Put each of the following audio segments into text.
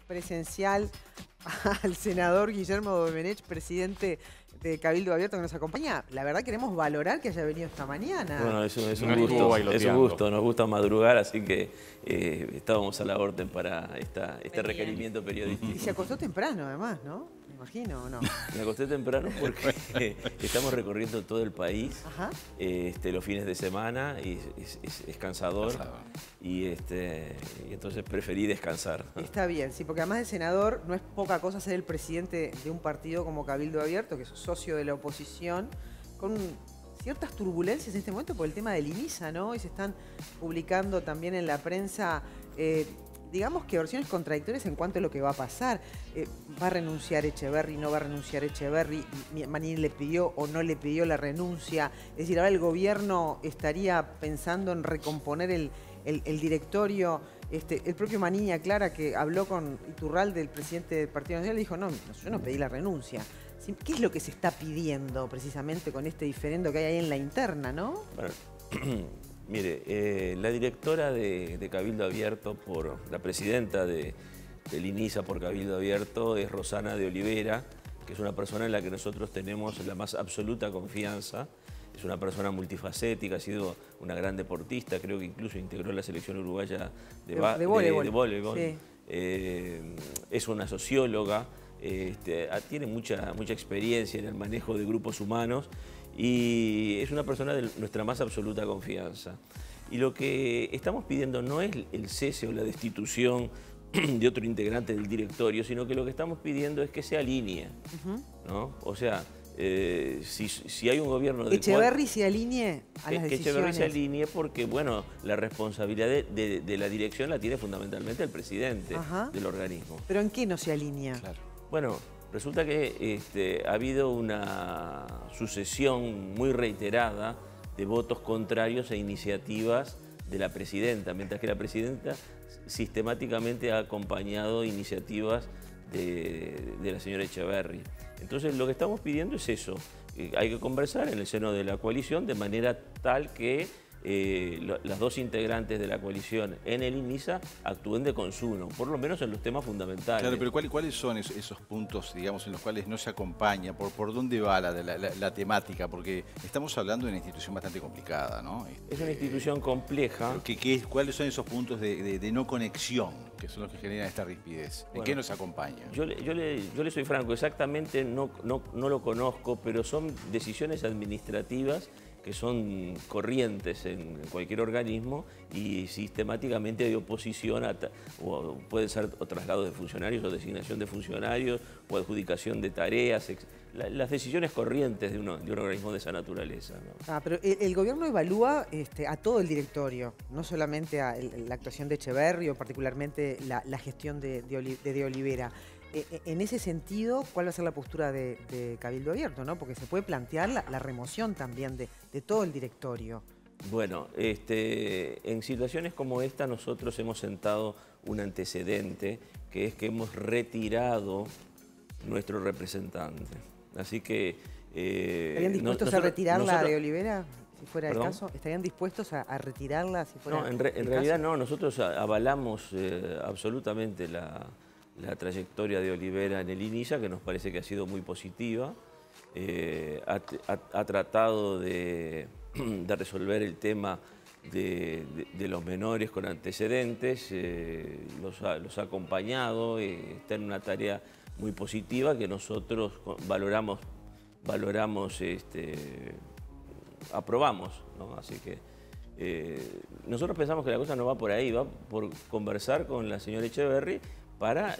presencial al senador Guillermo Domenech, presidente de Cabildo Abierto, que nos acompaña. La verdad queremos valorar que haya venido esta mañana. Bueno, es un gusto, nos gusta madrugar, así que estábamos a la orden para este requerimiento periodístico. Y se acostó temprano además, ¿no? Me imagino, ¿o no? Me acosté temprano porque estamos recorriendo todo el país. Ajá. Los fines de semana y es cansador. Y entonces preferí descansar. Está bien, sí, porque además de senador no es poca cosa ser el presidente de un partido como Cabildo Abierto, que es socio de la oposición, con ciertas turbulencias en este momento por el tema del INISA, ¿no? Y se están publicando también en la prensa, digamos que versiones contradictorias en cuanto a lo que va a pasar. ¿Va a renunciar Echeverri, no va a renunciar Echeverri? ¿Manin le pidió o no le pidió la renuncia? Es decir, ahora el gobierno estaría pensando en recomponer el directorio. El propio Manin aclara que habló con Iturralde, el presidente del Partido Nacional, y dijo, no, yo no pedí la renuncia. ¿Qué es lo que se está pidiendo precisamente con este diferendo que hay ahí en la interna, no? Bueno, mire, la directora de Cabildo Abierto, la presidenta del INISA por Cabildo Abierto es Rosana de Olivera, que es una persona en la que nosotros tenemos la más absoluta confianza. Es una persona multifacética, ha sido una gran deportista, creo que incluso integró la selección uruguaya de voleibol. Sí. Es una socióloga, tiene mucha experiencia en el manejo de grupos humanos y es una persona de nuestra más absoluta confianza. Y lo que estamos pidiendo no es el cese o la destitución de otro integrante del directorio, sino que lo que estamos pidiendo es que se alinee, ¿no? O sea, si hay un gobierno del Echeverri se alinee a las decisiones. Que Echeverri se alinee porque, bueno, la responsabilidad de la dirección la tiene fundamentalmente el presidente del organismo. ¿Pero en qué no se alinea? Claro. Bueno, resulta que ha habido una sucesión muy reiterada de votos contrarios a iniciativas de la presidenta, mientras que la presidenta sistemáticamente ha acompañado iniciativas de la señora Echeverri. Entonces lo que estamos pidiendo es eso, hay que conversar en el seno de la coalición de manera tal que las dos integrantes de la coalición en el INISA actúen de consuno, por lo menos en los temas fundamentales. Claro, pero ¿cuáles son esos puntos, digamos, en los cuales no se acompaña? ¿Por dónde va la temática? Porque estamos hablando de una institución bastante complicada, ¿no? Es una institución compleja. ¿Cuáles son esos puntos de no conexión que son los que generan esta rispidez? ¿En qué nos acompaña? Yo le soy franco, exactamente no lo conozco, pero son decisiones administrativas que son corrientes en cualquier organismo y sistemáticamente hay oposición, o puede ser traslado de funcionarios o designación de funcionarios o adjudicación de tareas, las decisiones corrientes de un organismo de esa naturaleza, ¿no? Pero el gobierno evalúa a todo el directorio, no solamente a la actuación de Echeverri o particularmente la gestión de Olivera. En ese sentido, ¿cuál va a ser la postura de Cabildo Abierto, ¿no? Porque se puede plantear la remoción también de todo el directorio. Bueno, en situaciones como esta nosotros hemos sentado un antecedente, que es que hemos retirado nuestro representante. Así que... ¿Estarían dispuestos a retirarla de Olivera, si fuera el caso? ¿Estarían dispuestos a retirarla si fuera el caso? En realidad no, nosotros avalamos absolutamente la trayectoria de Olivera en el INISA, que nos parece que ha sido muy positiva. Ha tratado de resolver el tema de los menores con antecedentes, los ha acompañado, está en una tarea muy positiva que nosotros valoramos, aprobamos, ¿no? Así que nosotros pensamos que la cosa no va por ahí, va por conversar con la señora Echeverri para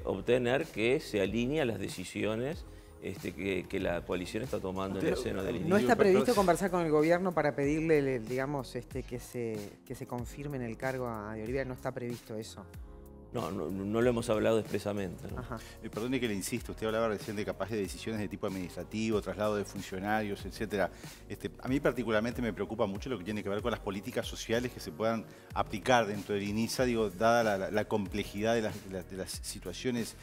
obtener que se alinee a las decisiones que la coalición está tomando en el seno del INISA. ¿No está previsto conversar con el gobierno para pedirle, digamos, que se confirme en el cargo a de Olivera? ¿No está previsto eso? No lo hemos hablado expresamente, ¿no? Perdone que le insisto, usted hablaba recién de decisiones de tipo administrativo, traslado de funcionarios, etcétera. A mí particularmente me preocupa mucho lo que tiene que ver con las políticas sociales que se puedan aplicar dentro del INISA, dada la complejidad de las situaciones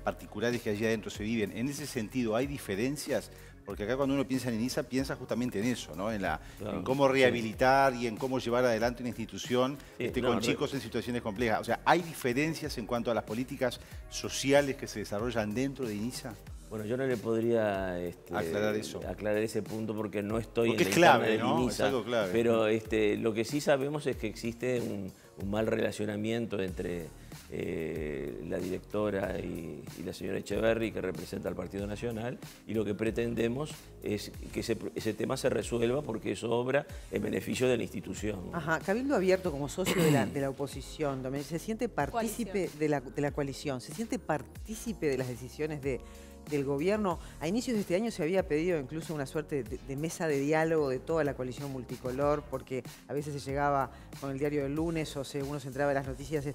particulares que allí adentro se viven. En ese sentido, ¿hay diferencias Porque acá cuando uno piensa en INISA, piensa justamente en eso, ¿no? En Claro, cómo rehabilitar y en cómo llevar adelante una institución no, con chicos en situaciones complejas. O sea, ¿hay diferencias en cuanto a las políticas sociales que se desarrollan dentro de INISA? Bueno, yo no le podría aclarar ese punto porque no estoy porque en la es clave, interna de ¿no? INISA, Es algo clave. pero lo que sí sabemos es que existe un mal relacionamiento entre la directora y la señora Echeverri, que representa al Partido Nacional, y lo que pretendemos es que ese tema se resuelva porque eso obra en beneficio de la institución. Ajá, Cabildo Abierto como socio de la oposición, Domenico, ¿se siente partícipe de la coalición? ¿Se siente partícipe de las decisiones del gobierno? A inicios de este año se había pedido incluso una suerte de mesa de diálogo de toda la coalición multicolor, porque a veces se llegaba con el diario del lunes o uno se entraba en las noticias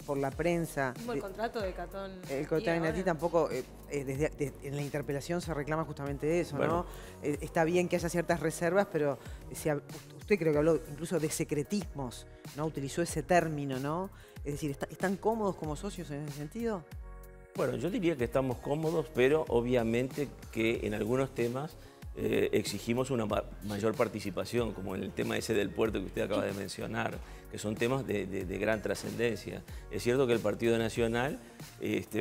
por la prensa. Como el contrato de Catón. El contrato de Nati tampoco, en la interpelación se reclama justamente eso, Bueno. ¿no? Está bien que haya ciertas reservas, pero usted creo que habló incluso de secretismos, ¿no? Utilizó ese término, ¿no? Es decir, ¿están cómodos como socios en ese sentido? Bueno, yo diría que estamos cómodos, pero obviamente que en algunos temas exigimos una mayor participación, como en el tema ese del puerto que usted acaba de mencionar, que son temas de gran trascendencia. Es cierto que el Partido Nacional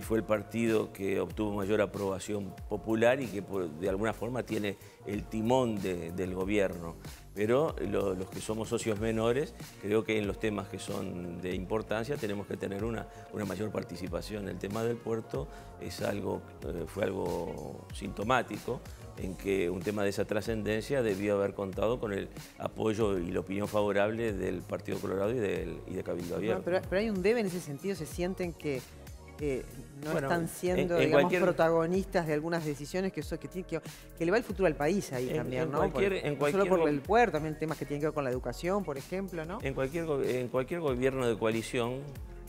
fue el partido que obtuvo mayor aprobación popular y que de alguna forma tiene el timón del gobierno. Pero los que somos socios menores, creo que en los temas que son de importancia tenemos que tener una mayor participación. El tema del puerto fue algo sintomático, en que un tema de esa trascendencia debió haber contado con el apoyo y la opinión favorable del Partido Colorado y de Cabildo Abierto. No, pero hay un debe en ese sentido, se sienten que no Bueno, están siendo, digamos, protagonistas de algunas decisiones que le va el futuro al país ahí también, ¿no? No solo por el puerto, también temas que tienen que ver con la educación, por ejemplo, ¿no? En cualquier gobierno de coalición,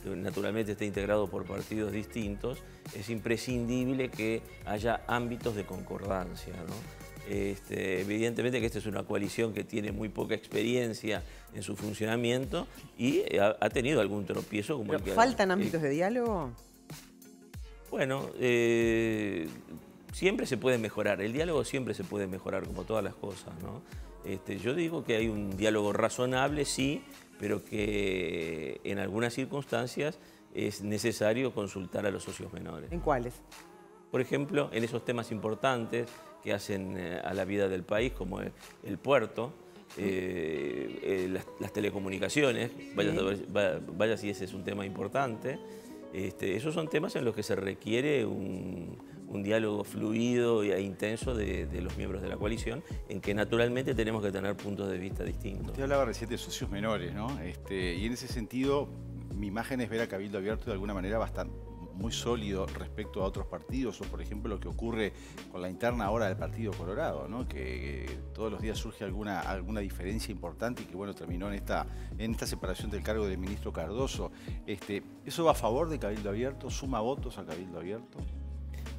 que naturalmente está integrado por partidos distintos, es imprescindible que haya ámbitos de concordancia, ¿no? Evidentemente que esta es una coalición que tiene muy poca experiencia en su funcionamiento y ha tenido algún tropiezo. Como ¿Faltan ámbitos de diálogo? Bueno, siempre se puede mejorar, el diálogo siempre se puede mejorar, como todas las cosas, ¿no? Yo digo que hay un diálogo razonable, sí, pero que en algunas circunstancias es necesario consultar a los socios menores. ¿En cuáles? Por ejemplo, en esos temas importantes que hacen a la vida del país, como el puerto, las telecomunicaciones, vaya si ese es un tema importante. Esos son temas en los que se requiere un diálogo fluido e intenso de los miembros de la coalición, en que naturalmente tenemos que tener puntos de vista distintos. Usted hablaba recién de socios menores, ¿no? Y en ese sentido, mi imagen es ver a Cabildo Abierto de alguna manera muy sólido respecto a otros partidos, o por ejemplo lo que ocurre con la interna ahora del Partido Colorado, ¿no? Que todos los días surge alguna diferencia importante y que bueno, terminó en esta separación del cargo del ministro Cardoso. ¿Eso va a favor de Cabildo Abierto? ¿Suma votos a Cabildo Abierto?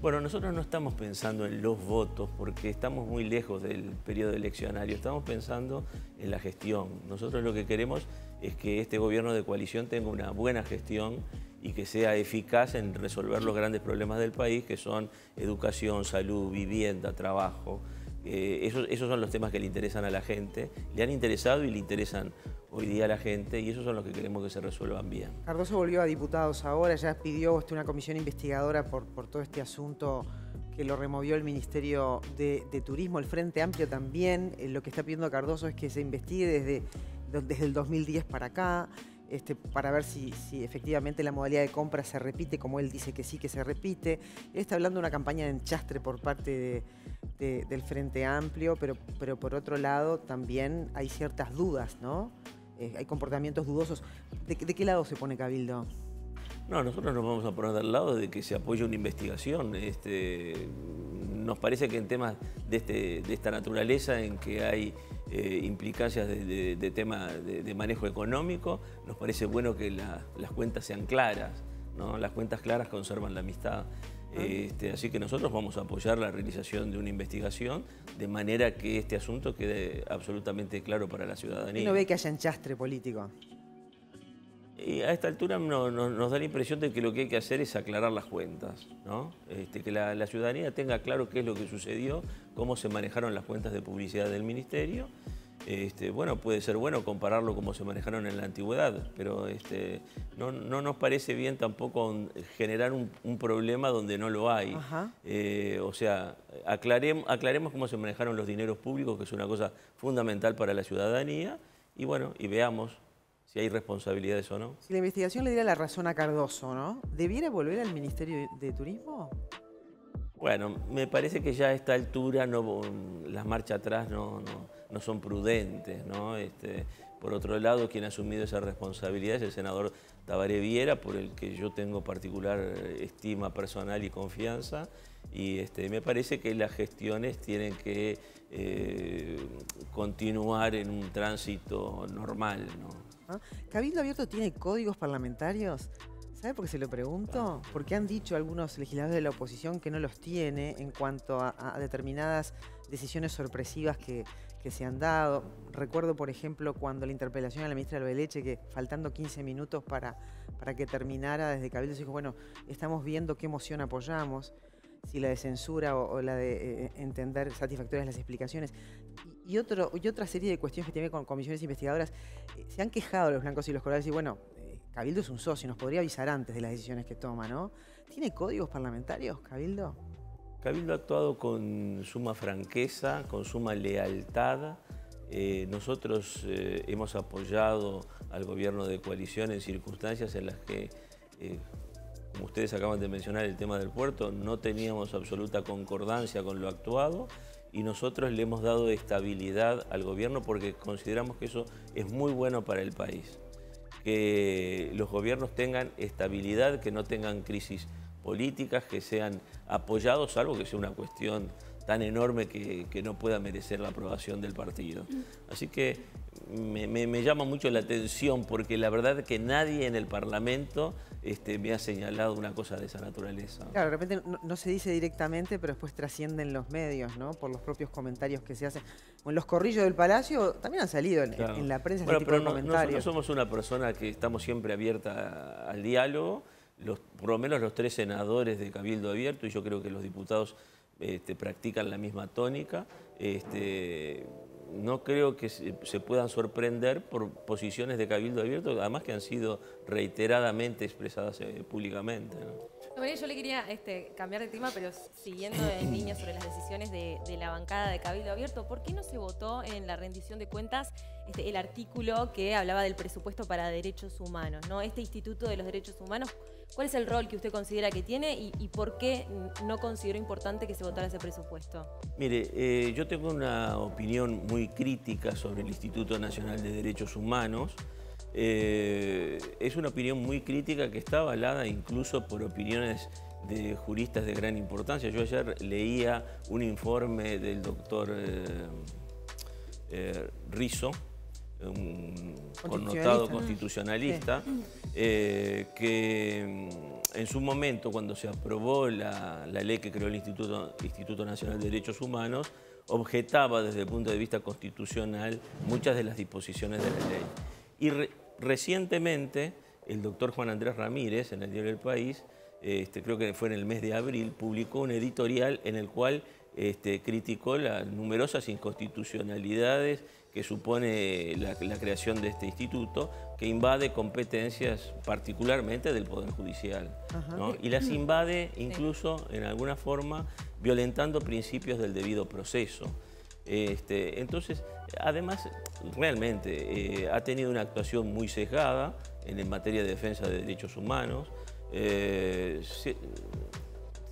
Bueno, nosotros no estamos pensando en los votos porque estamos muy lejos del periodo eleccionario, estamos pensando en la gestión. Nosotros lo que queremos es que este gobierno de coalición tenga una buena gestión y que sea eficaz en resolver los grandes problemas del país, que son educación, salud, vivienda, trabajo. Esos son los temas que le interesan a la gente, le han interesado y le interesan hoy día a la gente, y esos son los que queremos que se resuelvan bien. Cardoso volvió a diputados ahora, ya pidió una comisión investigadora por todo este asunto que lo removió el Ministerio de Turismo, el Frente Amplio también. Lo que está pidiendo Cardoso es que se investigue desde el 2010 para acá, para ver si efectivamente la modalidad de compra se repite, como él dice que sí, que se repite. Él está hablando de una campaña de enchastre por parte del Frente Amplio, pero por otro lado también hay ciertas dudas, ¿no? Hay comportamientos dudosos. ¿De qué lado se pone Cabildo? No, nosotros nos vamos a poner del lado de que se apoye una investigación. Nos parece que en temas de esta naturaleza, en que hay implicancias de tema de manejo económico, nos parece bueno que las cuentas sean claras, ¿no? Las cuentas claras conservan la amistad. Así que nosotros vamos a apoyar la realización de una investigación de manera que este asunto quede absolutamente claro para la ciudadanía. ¿Y no ve que haya enchastre político? Y a esta altura nos da la impresión de que lo que hay que hacer es aclarar las cuentas, ¿no? Que la ciudadanía tenga claro qué es lo que sucedió, cómo se manejaron las cuentas de publicidad del Ministerio. Bueno, puede ser bueno compararlo cómo se manejaron en la antigüedad, pero no nos parece bien tampoco generar un problema donde no lo hay. O sea, aclaremos cómo se manejaron los dineros públicos, que es una cosa fundamental para la ciudadanía, y bueno, y veamos si hay responsabilidades o no. Si la investigación le diera la razón a Cardoso, ¿no? ¿Debiera volver al Ministerio de Turismo? Bueno, me parece que ya a esta altura las marchas atrás no son prudentes, ¿no? Por otro lado, quien ha asumido esa responsabilidad es el senador Tabaré Viera, por el que yo tengo particular estima personal y confianza, y me parece que las gestiones tienen que continuar en un tránsito normal, ¿no? ¿Cabildo Abierto tiene códigos parlamentarios? ¿Sabe por qué se lo pregunto? Porque han dicho algunos legisladores de la oposición que no los tiene en cuanto a determinadas decisiones sorpresivas que se han dado. Recuerdo, por ejemplo, cuando la interpelación a la ministra Albeleche, que faltando 15 minutos para que terminara, desde Cabildo se dijo, bueno, estamos viendo qué moción apoyamos, si la de censura o la de entender satisfactorias las explicaciones. Y otra serie de cuestiones que tiene con comisiones investigadoras. Se han quejado los blancos y los colorados y bueno, Cabildo es un socio, nos podría avisar antes de las decisiones que toma, ¿no? ¿Tiene códigos parlamentarios, Cabildo? Cabildo ha actuado con suma franqueza, con suma lealtad. Nosotros hemos apoyado al gobierno de coalición en circunstancias en las que, como ustedes acaban de mencionar, el tema del puerto, no teníamos absoluta concordancia con lo actuado y nosotros le hemos dado estabilidad al gobierno porque consideramos que eso es muy bueno para el país. Que los gobiernos tengan estabilidad, que no tengan crisis políticas, que sean apoyados, salvo que sea una cuestión tan enorme que no pueda merecer la aprobación del partido. Así que me llama mucho la atención porque la verdad es que nadie en el Parlamento me ha señalado una cosa de esa naturaleza. Claro, de repente no se dice directamente, pero después trascienden los medios, ¿no? Por los propios comentarios que se hacen. En los corrillos del Palacio también han salido en la prensa este tipo de comentarios. No somos una persona que estamos siempre abierta al diálogo. Por lo menos los 3 senadores de Cabildo Abierto, y yo creo que los diputados practican la misma tónica. No creo que se puedan sorprender por posiciones de Cabildo Abierto, además que han sido reiteradamente expresadas públicamente, ¿no? Bueno, yo le quería cambiar de tema, pero siguiendo en línea sobre las decisiones de la bancada de Cabildo Abierto, ¿por qué no se votó en la rendición de cuentas el artículo que hablaba del presupuesto para derechos humanos, ¿no? Este Instituto de los Derechos Humanos, ¿cuál es el rol que usted considera que tiene y por qué no consideró importante que se votara ese presupuesto? Mire, yo tengo una opinión muy crítica sobre el Instituto Nacional de Derechos Humanos. Es una opinión muy crítica que está avalada incluso por opiniones de juristas de gran importancia. Yo ayer leía un informe del doctor Rizzo, un connotado constitucionalista, que en su momento, cuando se aprobó la ley que creó el Instituto Nacional de Derechos Humanos, objetaba desde el punto de vista constitucional muchas de las disposiciones de la ley. Y recientemente, el doctor Juan Andrés Ramírez, en el diario El País, creo que fue en el mes de abril, publicó un editorial en el cual criticó las numerosas inconstitucionalidades que supone la creación de este instituto, que invade competencias particularmente del Poder Judicial, ¿no? Y las invade incluso, en alguna forma, violentando principios del debido proceso. Entonces, además, realmente ha tenido una actuación muy sesgada en materia de defensa de derechos humanos.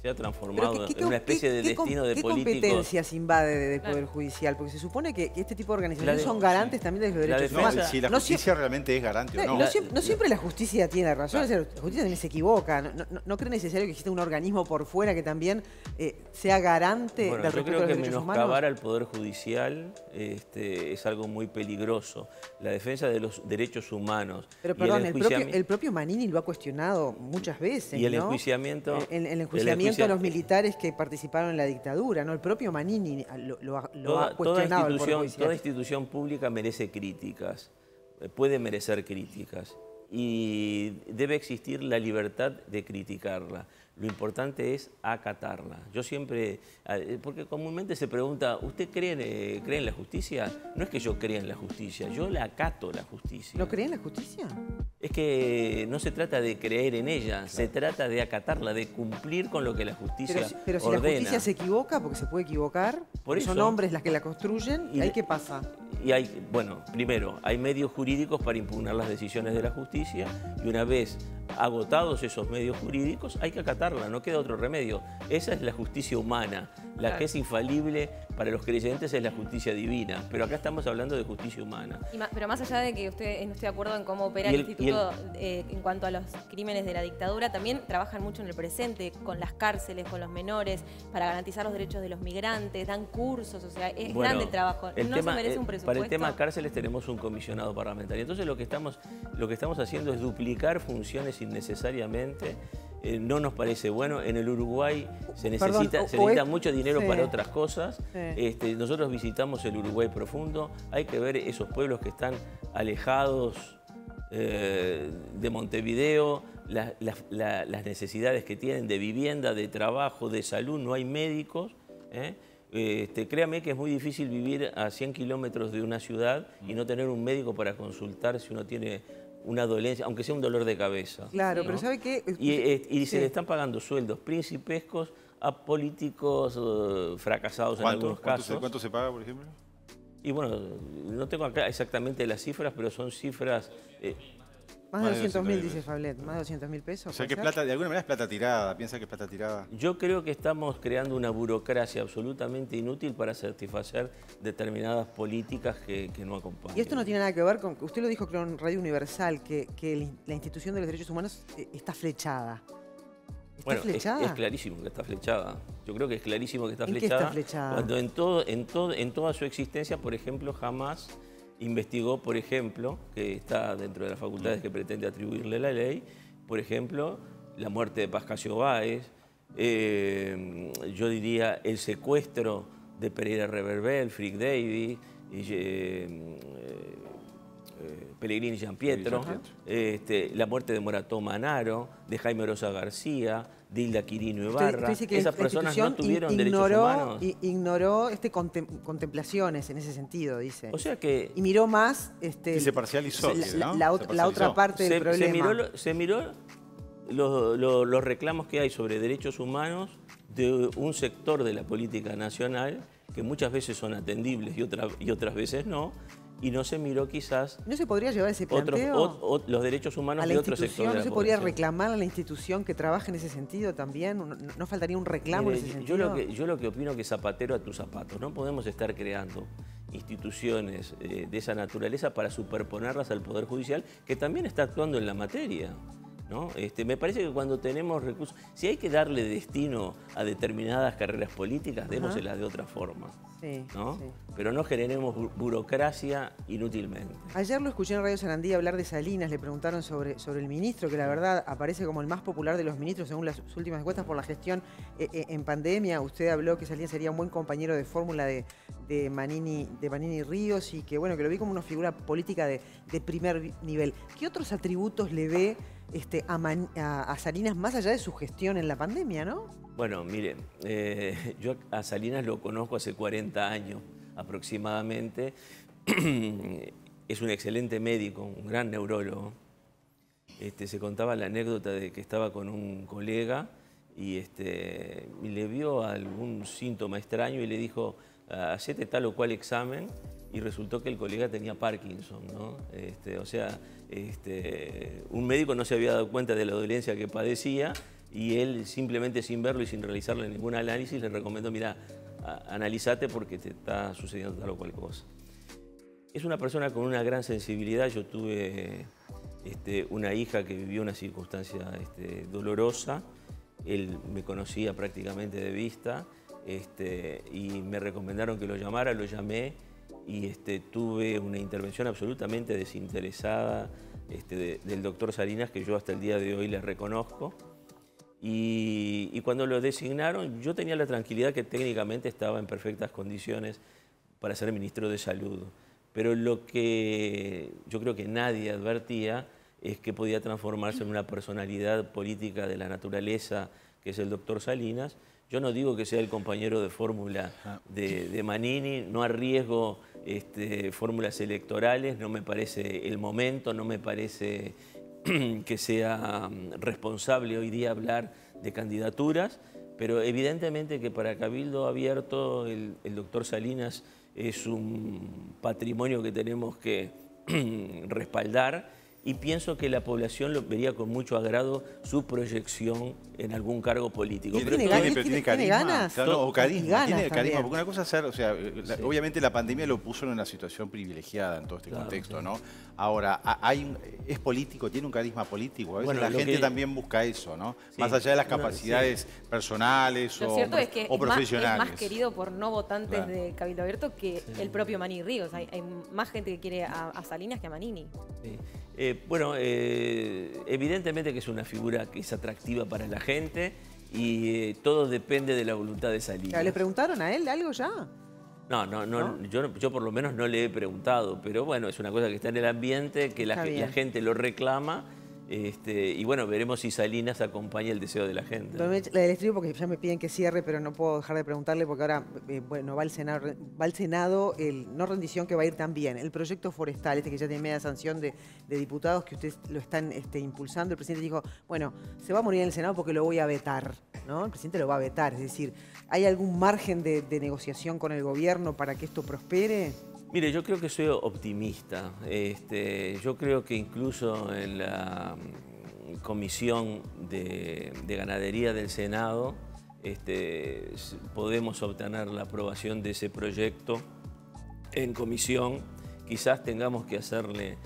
Se ha transformado en una especie de destino de políticos. ¿Qué competencias invade del Poder Judicial? Porque se supone que este tipo de organizaciones son garantes también de los derechos humanos. Si la justicia realmente es garante o no. No siempre la justicia tiene razón, la justicia también se equivoca. ¿No cree necesario que exista un organismo por fuera que también sea garante del respeto de los derechos humanos? Yo creo que menoscabar al Poder Judicial es algo muy peligroso. La defensa de los derechos humanos. Pero perdón, el propio Manini lo ha cuestionado muchas veces, y el enjuiciamiento. El enjuiciamiento a los militares que participaron en la dictadura, ¿no? El propio Manini lo ha cuestionado. Toda institución pública merece críticas, puede merecer críticas. y debe existir la libertad de criticarla. Lo importante es acatarla. Yo siempre, porque comúnmente se pregunta, ¿usted cree en la justicia? No es que yo crea en la justicia, yo la acato la justicia. ¿No cree en la justicia? Es que no se trata de creer en ella, se trata de acatarla, de cumplir con lo que la justicia Pero si ordena. la justicia se equivoca, porque se puede equivocar, Por eso, son hombres las que la construyen, ¿y ahí qué pasa? Y hay, bueno, primero, hay medios jurídicos para impugnar las decisiones de la justicia y una vez agotados esos medios jurídicos hay que acatarla, no queda otro remedio. Esa es la justicia humana, la que es infalible para los creyentes es la justicia divina, pero acá estamos hablando de justicia humana. Pero más allá de que usted no esté de acuerdo en cómo opera el instituto en cuanto a los crímenes de la dictadura, también trabajan mucho en el presente, con las cárceles, con los menores, para garantizar los derechos de los migrantes, dan cursos, o sea, es grande el trabajo. ¿No se merece un presupuesto? Para el tema cárceles tenemos un comisionado parlamentario. Entonces lo que estamos haciendo es duplicar funciones innecesariamente. No nos parece bueno. En el Uruguay se necesita mucho dinero para otras cosas. Nosotros visitamos el Uruguay profundo. Hay que ver esos pueblos que están alejados de Montevideo, las necesidades que tienen de vivienda, de trabajo, de salud. No hay médicos. Créame que es muy difícil vivir a 100 kilómetros de una ciudad y no tener un médico para consultar si uno tiene una dolencia, aunque sea un dolor de cabeza. Claro, ¿no? pero ¿sabe qué? Y se le están pagando sueldos principescos a políticos fracasados en algunos casos. ¿Cuánto se paga, por ejemplo? Y bueno, no tengo acá exactamente las cifras, pero son cifras... Más de 200.000, dice Fablet, más de 200.000 pesos. O sea que plata, de alguna manera es plata tirada, piensa que es plata tirada. Yo creo que estamos creando una burocracia absolutamente inútil para satisfacer determinadas políticas que no acompañan. Y esto no tiene nada que ver con, usted lo dijo creo en Radio Universal, que la institución de los derechos humanos está flechada. ¿Está flechada? Es clarísimo que está flechada. Yo creo que es clarísimo que está ¿En flechada. qué está flechada? Cuando en toda su existencia, por ejemplo, jamás investigó, por ejemplo, que está dentro de las facultades que pretende atribuirle la ley, por ejemplo, la muerte de Pascasio Báez, yo diría el secuestro de Pereira Reverbel, Frick Davis, Pellegrini Gianpietro, la muerte de Morató Manaro, de Jaime Orosa García, de Hilda Quirino Ibarra. Usted dice que esas personas no tuvieron derechos humanos. Ignoró contemplaciones en ese sentido, dice. O sea que... Y miró más... y se parcializó. La otra parte del problema. Se miró los reclamos que hay sobre derechos humanos de un sector de la política nacional que muchas veces son atendibles y otras veces no. Y no se miró quizás... ¿No se podría llevar ese planteo los derechos humanos de otros sectores de la población? ¿No se podría reclamar a la institución que trabaje en ese sentido también? ¿No faltaría un reclamo en ese sentido? Yo lo que opino que zapatero a tus zapatos. No podemos estar creando instituciones de esa naturaleza para superponerlas al Poder Judicial, que también está actuando en la materia, ¿no? Me parece que cuando tenemos recursos... Si hay que darle destino a determinadas carreras políticas, démoselas de otra forma. Sí, ¿no? sí. Pero no generemos burocracia inútilmente. Ayer lo escuché en Radio Sarandí hablar de Salinas, le preguntaron sobre el ministro, que la verdad aparece como el más popular de los ministros según las últimas encuestas por la gestión en pandemia. Usted habló que Salinas sería un buen compañero de fórmula de Manini Ríos y que bueno, que lo vi como una figura política de primer nivel. ¿Qué otros atributos le ve a Salinas más allá de su gestión en la pandemia, no? Bueno, mire, yo a Salinas lo conozco hace 40 años aproximadamente. Es un excelente médico, un gran neurólogo. Se contaba la anécdota de que estaba con un colega y le vio algún síntoma extraño y le dijo, hacete tal o cual examen, y resultó que el colega tenía Parkinson, ¿no? Un médico no se había dado cuenta de la dolencia que padecía y él simplemente sin verlo y sin realizarle ningún análisis le recomendó, mira, analízate porque te está sucediendo tal o cual cosa. Es una persona con una gran sensibilidad. Yo tuve una hija que vivió una circunstancia dolorosa. Él me conocía prácticamente de vista y me recomendaron que lo llamara, lo llamé y tuve una intervención absolutamente desinteresada del doctor Salinas, que yo hasta el día de hoy le reconozco. Y cuando lo designaron, yo tenía la tranquilidad que técnicamente estaba en perfectas condiciones para ser ministro de Salud. Pero lo que yo creo que nadie advertía es que podía transformarse en una personalidad política de la naturaleza, que es el doctor Salinas. Yo no digo que sea el compañero de fórmula de Manini, no arriesgo fórmulas electorales, no me parece el momento, no me parece que sea responsable hoy día hablar de candidaturas, pero evidentemente que para Cabildo Abierto el doctor Salinas es un patrimonio que tenemos que respaldar. Y pienso que la población lo vería con mucho agrado su proyección en algún cargo político. ¿Tiene ganas? Claro, o carisma. Tiene carisma, también. porque una cosa es ser, o sea, obviamente la pandemia lo puso en una situación privilegiada en todo este contexto, sí. ¿no? Ahora, es político, tiene un carisma político. A veces Bueno, la gente también busca eso, ¿no? Sí. Más allá de las capacidades personales Lo o cierto es que profesionales. es más querido por no votantes de Cabildo Abierto que el propio Manini Ríos. Hay más gente que quiere a Salinas que a Manini. Sí. Evidentemente que es una figura que es atractiva para la gente y todo depende de la voluntad de Salinas. ¿Le preguntaron a él algo ya? No, yo por lo menos no le he preguntado, pero bueno, es una cosa que está en el ambiente, que la gente lo reclama. Y bueno, veremos si Salinas acompaña el deseo de la gente. La del estribo, porque ya me piden que cierre, pero no puedo dejar de preguntarle porque ahora bueno, va al Senado no rendición que va a ir también. El proyecto forestal, que ya tiene media sanción de diputados que ustedes lo están impulsando. El presidente dijo, bueno, se va a morir en el Senado porque lo voy a vetar, ¿no? El presidente lo va a vetar. Es decir, ¿hay algún margen de negociación con el gobierno para que esto prospere? Mire, yo creo que soy optimista. Yo creo que incluso en la Comisión de Ganadería del Senado podemos obtener la aprobación de ese proyecto en comisión. Quizás tengamos que hacerle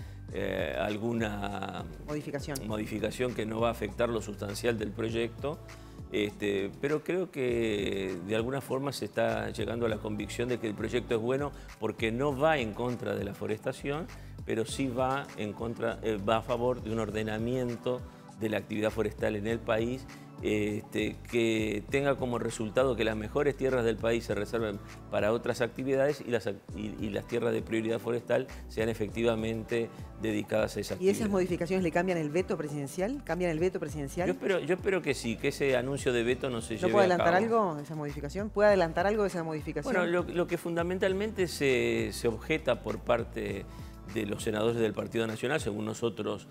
alguna modificación que no va a afectar lo sustancial del proyecto. Pero creo que de alguna forma se está llegando a la convicción de que el proyecto es bueno porque no va en contra de la forestación, pero sí va a favor de un ordenamiento de la actividad forestal en el país, que tenga como resultado que las mejores tierras del país se reserven para otras actividades y las tierras de prioridad forestal sean efectivamente dedicadas a esa actividad. ¿Y esas modificaciones le cambian el veto presidencial? ¿Cambian el veto presidencial? Yo espero que sí, que ese anuncio de veto no se lleve a cabo. ¿No puede adelantar algo de esa modificación? ¿Puede adelantar algo de esa modificación? Bueno, lo que fundamentalmente se objeta por parte de los senadores del Partido Nacional, según nosotros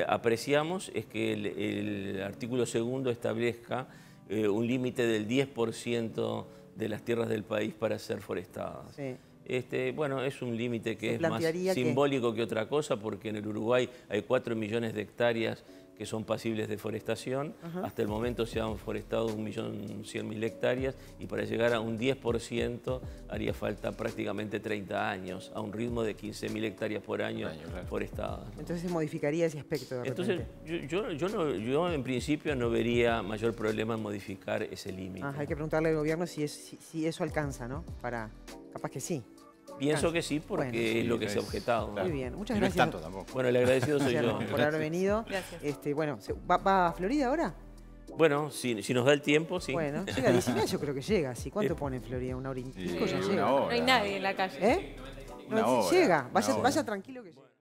apreciamos, es que el artículo 2 establezca un límite del 10% de las tierras del país para ser forestadas. Sí. Bueno, es un límite que es más simbólico que otra cosa, porque en el Uruguay hay 4 millones de hectáreas que son pasibles de forestación. Hasta el momento se han forestado 1.100.000 hectáreas y para llegar a un 10% haría falta prácticamente 30 años, a un ritmo de 15.000 hectáreas por año forestadas. Entonces se modificaría ese aspecto de repente. Entonces yo en principio no vería mayor problema en modificar ese límite. Hay que preguntarle al gobierno si eso alcanza, ¿no? Capaz que sí. Pienso que sí, porque es lo que se ha objetado. Muy bien, muchas gracias. No es tanto tampoco. Bueno, el agradecido soy yo. Por haber venido. Gracias. Bueno, ¿va a Florida ahora? Bueno, si nos da el tiempo, sí. Bueno, llega a 19, yo creo que llega. ¿Sí? ¿Cuánto pone en Florida? ¿Una hora y pico? Ya llega. No hay nadie en la calle. No, llega. Vaya tranquilo que llega.